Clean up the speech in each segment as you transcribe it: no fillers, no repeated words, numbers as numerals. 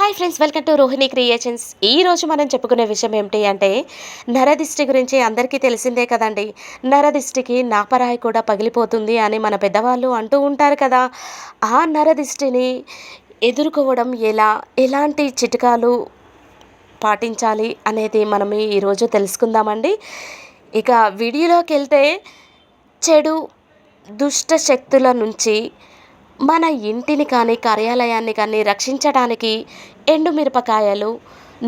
Hi friends, welcome to Rohini creations. ఈరోజు మనం చెప్పుకునే విషయం ఏమిటి అంటే నరదిష్టి గురించి. అందరికీ తెలిసిందే కదండి. నరదిష్టికి నాపరాయి కూడా పగిలిపోతుంది అని మన పెద్దవాళ్ళు అంటూ ఉంటారు కదా. ఆ నరదిష్టిని ఎదుర్కోవడం ఎలా, ఎలాంటి చిట్కాలు పాటించాలి అనేది మనం ఈరోజు తెలుసుకుందామండి. ఇక వీడియోలోకి వెళ్తే, చెడు దుష్ట శక్తుల నుంచి మన ఇంటిని కానీ కార్యాలయాన్ని కానీ రక్షించడానికి ఎండుమిరపకాయలు,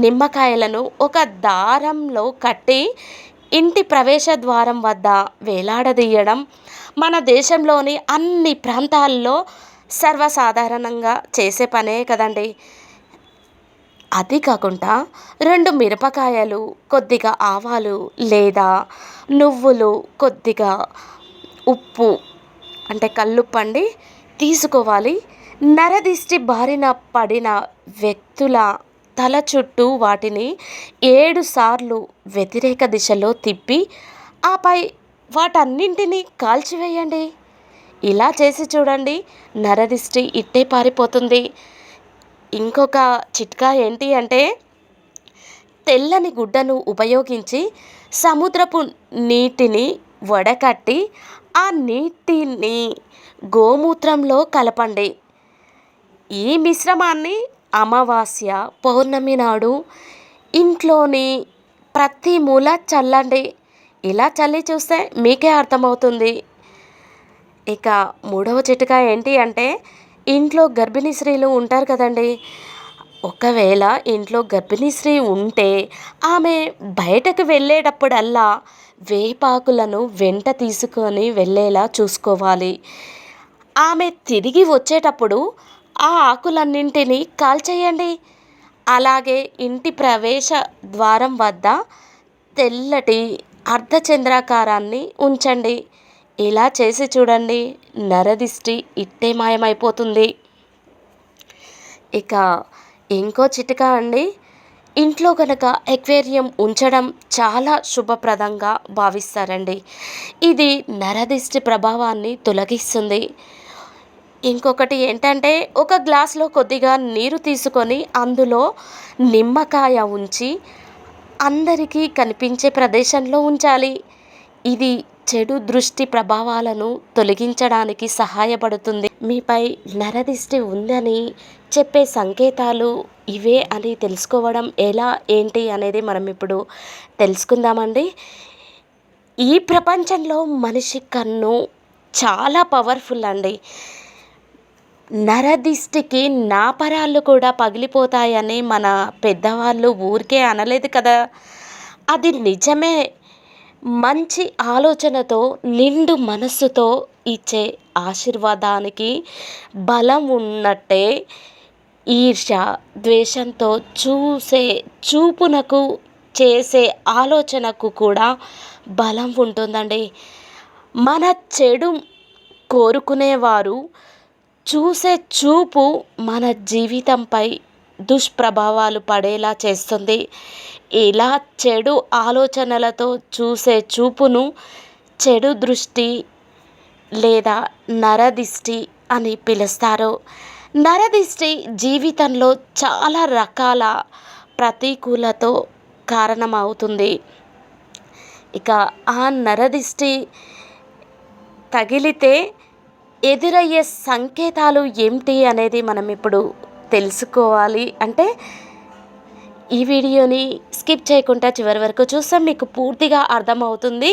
నిమ్మకాయలను ఒక దారంలో కట్టి ఇంటి ప్రవేశ ద్వారం వద్ద వేలాడదీయడం మన దేశంలోని అన్ని ప్రాంతాల్లో సర్వసాధారణంగా చేసే పనే కదండి. అది కాకుండా 2 మిరపకాయలు, కొద్దిగా ఆవాలు లేదా నువ్వులు, కొద్దిగా ఉప్పు అంటే కల్లుప్పండి తీసుకోవాలి. నరదిష్టి బారిన పడిన వ్యక్తుల తల చుట్టూ వాటిని 7 సార్లు వ్యతిరేక దిశలో తిప్పి ఆపై వాటన్నింటినీ కాల్చివేయండి. ఇలా చేసి చూడండి, నరదిష్టి ఇట్టే పారిపోతుంది. ఇంకొక చిట్కా ఏంటి అంటే, తెల్లని గుడ్డను ఉపయోగించి సముద్రపు నీటిని వడకట్టి ఆ నీటిని గోమూత్రంలో కలపండి. ఈ మిశ్రమాన్ని అమావాస్య, పౌర్ణమి నాడు ఇంట్లోని ప్రతి మూల చల్లండి. ఇలా చల్లి చూస్తే మీకే అర్థమవుతుంది. ఇక మూడవ చిట్కా ఏంటి అంటే, ఇంట్లో గర్భిణీ స్త్రీలు ఉంటారు కదండి. ఒకవేళ ఇంట్లో గర్భిణీ స్త్రీ ఉంటే ఆమె బయటకు వెళ్ళేటప్పుడల్లా వేపాకులను వెంట తీసుకొని వెళ్ళేలా చూసుకోవాలి. ఆమె తిరిగి వచ్చేటప్పుడు ఆ ఆకులన్నింటినీ కాల్చేయండి. అలాగే ఇంటి ప్రవేశ ద్వారం వద్ద తెల్లటి అర్ధచంద్రాకారాన్ని ఉంచండి. ఇలా చేసి చూడండి, నరదిష్టి ఇట్టే మాయమైపోతుంది. ఇక ఇంకో చిట్కా అండి, ఇంట్లో కనుక ఎక్వేరియం ఉంచడం చాలా శుభప్రదంగా భావిస్తారండి. ఇది నరదిష్టి ప్రభావాన్ని తొలగిస్తుంది. ఇంకొకటి ఏంటంటే, ఒక గ్లాస్లో కొద్దిగా నీరు తీసుకొని అందులో నిమ్మకాయ ఉంచి అందరికీ కనిపించే ప్రదేశంలో ఉంచాలి. ఇది చెడు దృష్టి ప్రభావాలను తొలగించడానికి సహాయపడుతుంది. మీపై నరదిష్టి ఉందని చెప్పే సంకేతాలు ఇవే అని తెలుసుకోవడం ఎలా, ఏంటి అనేది మనం ఇప్పుడు తెలుసుకుందామండి. ఈ ప్రపంచంలో మనిషి కన్ను చాలా పవర్ఫుల్ అండి. నరదిష్టికి నాపరాళ్ళు కూడా పగిలిపోతాయని మన పెద్దవాళ్ళు ఊరికే అనలేదు కదా. అది నిజమే. మంచి ఆలోచనతో, నిండు మనస్సుతో ఇచ్చే ఆశీర్వాదానికి బలం ఉన్నట్టే ఈర్ష్య, ద్వేషంతో చూసే చూపునకు, చేసే ఆలోచనకు కూడా బలం ఉంటుందండి. మన చెడు కోరుకునేవారు చూసే చూపు మన జీవితంపై దుష్ప్రభావాలు పడేలా చేస్తుంది. ఇలా చెడు ఆలోచనలతో చూసే చూపును చెడు దృష్టి లేదా నరదిష్టి అని పిలుస్తారు. నరదిష్టి జీవితంలో చాలా రకాల ప్రతికూలతో కారణమవుతుంది. ఇక ఆ నరదిష్టి తగిలితే ఎదురయ్యే సంకేతాలు ఏమిటి అనేది మనం ఇప్పుడు తెలుసుకోవాలి. అంటే ఈ వీడియోని స్కిప్ చేయకుండా చివరి వరకు చూస్తే మీకు పూర్తిగా అర్థమవుతుంది.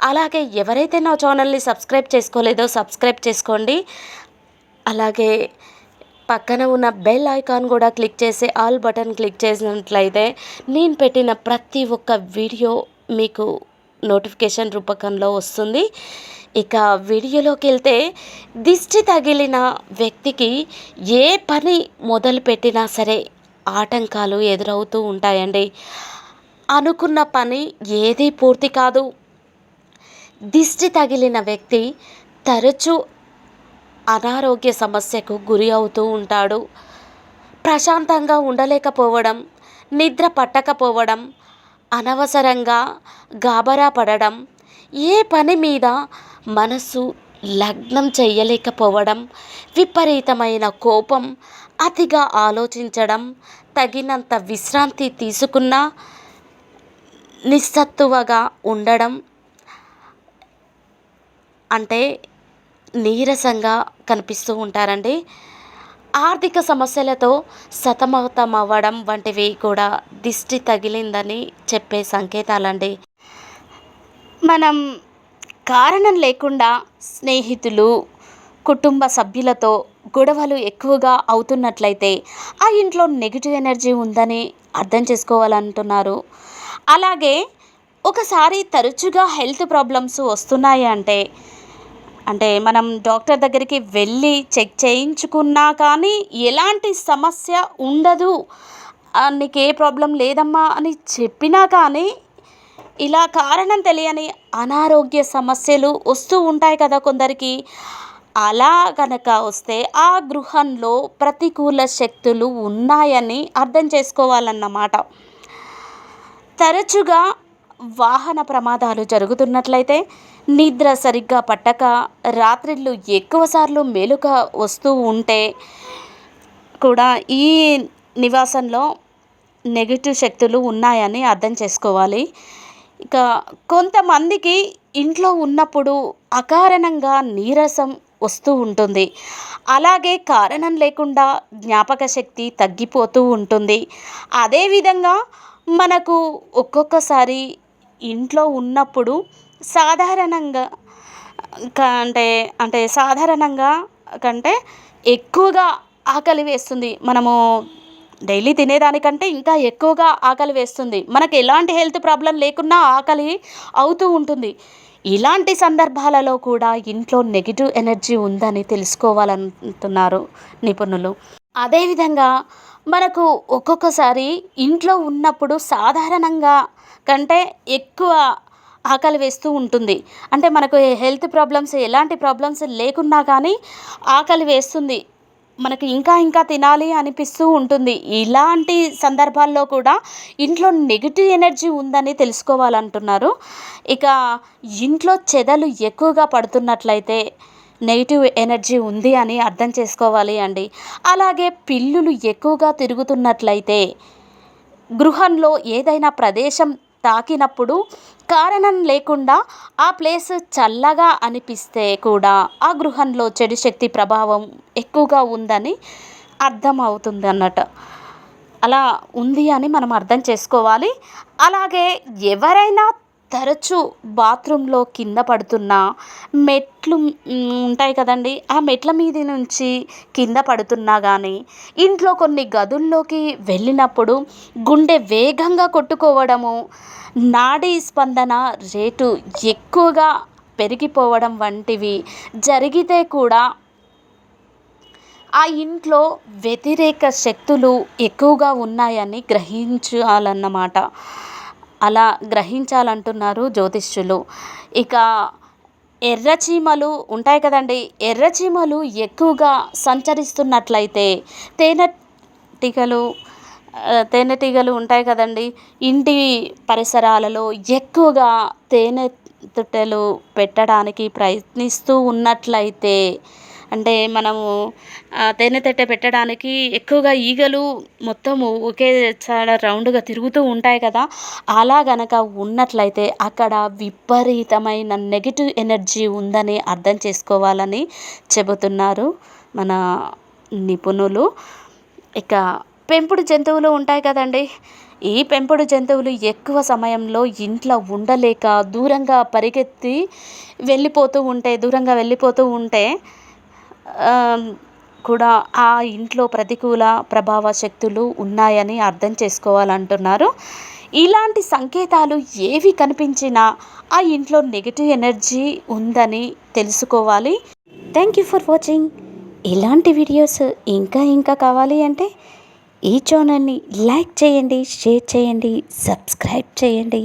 అలాగే ఎవరైతే నా ఛానల్ని సబ్స్క్రైబ్ చేసుకోలేదో సబ్స్క్రైబ్ చేసుకోండి. అలాగే పక్కన ఉన్న బెల్ ఐకాన్ కూడా క్లిక్ చేసి ఆల్ బటన్ క్లిక్ చేసినట్లయితే నేను పెట్టిన ప్రతి ఒక్క వీడియో మీకు నోటిఫికేషన్ రూపకంలో వస్తుంది. ఇక వీడియోలోకి వెళ్తే, దిష్టి తగిలిన వ్యక్తికి ఏ పని మొదలుపెట్టినా సరే ఆటంకాలు ఎదురవుతూ ఉంటాయండి. అనుకున్న పని ఏదీ పూర్తి కాదు. దిష్టి తగిలిన వ్యక్తి తరచూ అనారోగ్య సమస్యకు గురి అవుతూ ఉంటాడు. ప్రశాంతంగా ఉండలేకపోవడం, నిద్ర పట్టకపోవడం, అనవసరంగా గాబరా పడడం, ఏ పని మీద మనసు లగ్నం చేయలేకపోవడం, విపరీతమైన కోపం, అతిగా ఆలోచించడం, తగినంత విశ్రాంతి తీసుకున్నా నిస్సత్తువగా ఉండడం, అంటే నీరసంగా కనిపిస్తూ ఉంటారండి. ఆర్థిక సమస్యలతో సతమతమవ్వడం వంటివి కూడా దిష్టి తగిలిందని చెప్పే సంకేతాలండి. మనం కారణం లేకుండా స్నేహితులు, కుటుంబ సభ్యులతో గొడవలు ఎక్కువగా అవుతున్నట్లయితే ఆ ఇంట్లో నెగిటివ్ ఎనర్జీ ఉందని అర్థం చేసుకోవాలంటున్నారు. అలాగే ఒకసారి తరచుగా హెల్త్ ప్రాబ్లమ్స్ వస్తున్నాయి అంటే మనం డాక్టర్ దగ్గరికి వెళ్ళి చెక్ చేయించుకున్నా కానీ ఎలాంటి సమస్య ఉండదు, నీకు ఏ ప్రాబ్లం లేదమ్మా అని చెప్పినా కానీ ఇలా కారణం తెలియని అనారోగ్య సమస్యలు వస్తూ ఉంటాయి కదా కొందరికి. అలా కనుక వస్తే ఆ గృహంలో ప్రతికూల శక్తులు ఉన్నాయని అర్థం చేసుకోవాలన్నమాట. తరచుగా వాహన ప్రమాదాలు జరుగుతున్నట్లయితే, నిద్ర సరిగ్గా పట్టక రాత్రిళ్ళు ఎక్కువసార్లు మెలుక వస్తూ ఉంటే కూడా ఈ నివాసంలో నెగటివ్ శక్తులు ఉన్నాయని అర్థం చేసుకోవాలి. ఇక కొంతమందికి ఇంట్లో ఉన్నప్పుడు అకారణంగా నీరసం వస్తూ ఉంటుంది. అలాగే కారణం లేకుండా జ్ఞాపక శక్తి తగ్గిపోతూ ఉంటుంది. అదేవిధంగా మనకు ఒక్కొక్కసారి ఇంట్లో ఉన్నప్పుడు సాధారణంగా సాధారణంగా కంటే ఎక్కువగా ఆకలి వేస్తుంది. మనము డైలీ తినేదానికంటే ఇంకా ఎక్కువగా ఆకలి వేస్తుంది. మనకు ఎలాంటి హెల్త్ ప్రాబ్లం లేకున్నా ఆకలి అవుతూ ఉంటుంది. ఇలాంటి సందర్భాలలో కూడా ఇంట్లో నెగిటివ్ ఎనర్జీ ఉందని తెలుసుకోవాలంటున్నారు నిపుణులు. అదేవిధంగా మనకు ఒక్కొక్కసారి ఇంట్లో ఉన్నప్పుడు సాధారణంగా కంటే ఎక్కువ ఆకలి వేస్తూ ఉంటుంది. అంటే మనకు హెల్త్ ప్రాబ్లమ్స్ ఎలాంటి ప్రాబ్లమ్స్ లేకున్నా కానీ ఆకలి వేస్తుంది. మనకు ఇంకా ఇంకా తినాలి అనిపిస్తూ ఉంటుంది. ఇలాంటి సందర్భాల్లో కూడా ఇంట్లో నెగిటివ్ ఎనర్జీ ఉందని తెలుసుకోవాలంటున్నారు. ఇక ఇంట్లో చెదలు ఎక్కువగా పడుతున్నట్లయితే నెగిటివ్ ఎనర్జీ ఉంది అని అర్థం చేసుకోవాలి అండి. అలాగే పిల్లులు ఎక్కువగా తిరుగుతున్నట్లయితే, గృహంలో ఏదైనా ప్రదేశం తాకినప్పుడు కారణం లేకుండా ఆ ప్లేస్ చల్లగా అనిపిస్తే కూడా ఆ గృహంలో చెడు శక్తి ప్రభావం ఎక్కువగా ఉందని అర్థం అవుతుంది అన్నట్టు. అలా ఉంది అని మనం అర్థం చేసుకోవాలి. అలాగే ఎవరైనా తరచూ బాత్రూంలో కింద పడుతున్నా, మెట్లు ఉంటాయి కదండీ, ఆ మెట్ల మీద నుంచి కింద పడుతున్నా కానీ, ఇంట్లో కొన్ని గదుల్లోకి వెళ్ళినప్పుడు గుండె వేగంగా కొట్టుకోవడము, నాడీ స్పందన రేటు ఎక్కువగా పెరిగిపోవడం వంటివి జరిగితే కూడా ఆ ఇంట్లో వ్యతిరేక శక్తులు ఎక్కువగా ఉన్నాయని గ్రహించాలన్నమాట. అలా గ్రహించాలంటున్నారు జ్యోతిష్యులు. ఇక ఎర్రచీమలు ఉంటాయి కదండి, ఎర్రచీమలు ఎక్కువగా సంచరిస్తున్నట్లయితే, తేనెటీగలు తేనెటీగలు ఉంటాయి కదండి, ఇంటి పరిసరాలలో ఎక్కువగా తేనెతుట్టెలు పెట్టడానికి ప్రయత్నిస్తూ ఉన్నట్లయితే, అంటే మనము తేనెతెట్టె పెట్టడానికి ఎక్కువగా ఈగలు మొత్తము ఒకే చాడ రౌండ్గా తిరుగుతూ ఉంటాయి కదా. అలా గనక ఉన్నట్లయితే అక్కడ విపరీతమైన నెగిటివ్ ఎనర్జీ ఉందని అర్థం చేసుకోవాలని చెబుతున్నారు మన నిపుణులు. ఇక పెంపుడు జంతువులు ఉంటాయి కదండి, ఈ పెంపుడు జంతువులు ఎక్కువ సమయంలో ఇంట్లో ఉండలేక దూరంగా వెళ్ళిపోతూ ఉంటే కూడా ఆ ఇంట్లో ప్రతికూల ప్రభావ శక్తులు ఉన్నాయని అర్థం చేసుకోవాలంటున్నారు. ఇలాంటి సంకేతాలు ఏవి కనిపించినా ఆ ఇంట్లో నెగిటివ్ ఎనర్జీ ఉందని తెలుసుకోవాలి. Thank you for watching. ఇలాంటి వీడియోస్ ఇంకా ఇంకా కావాలి అంటే ఈ ఛానల్ని లైక్ చేయండి, షేర్ చేయండి, సబ్స్క్రైబ్ చేయండి.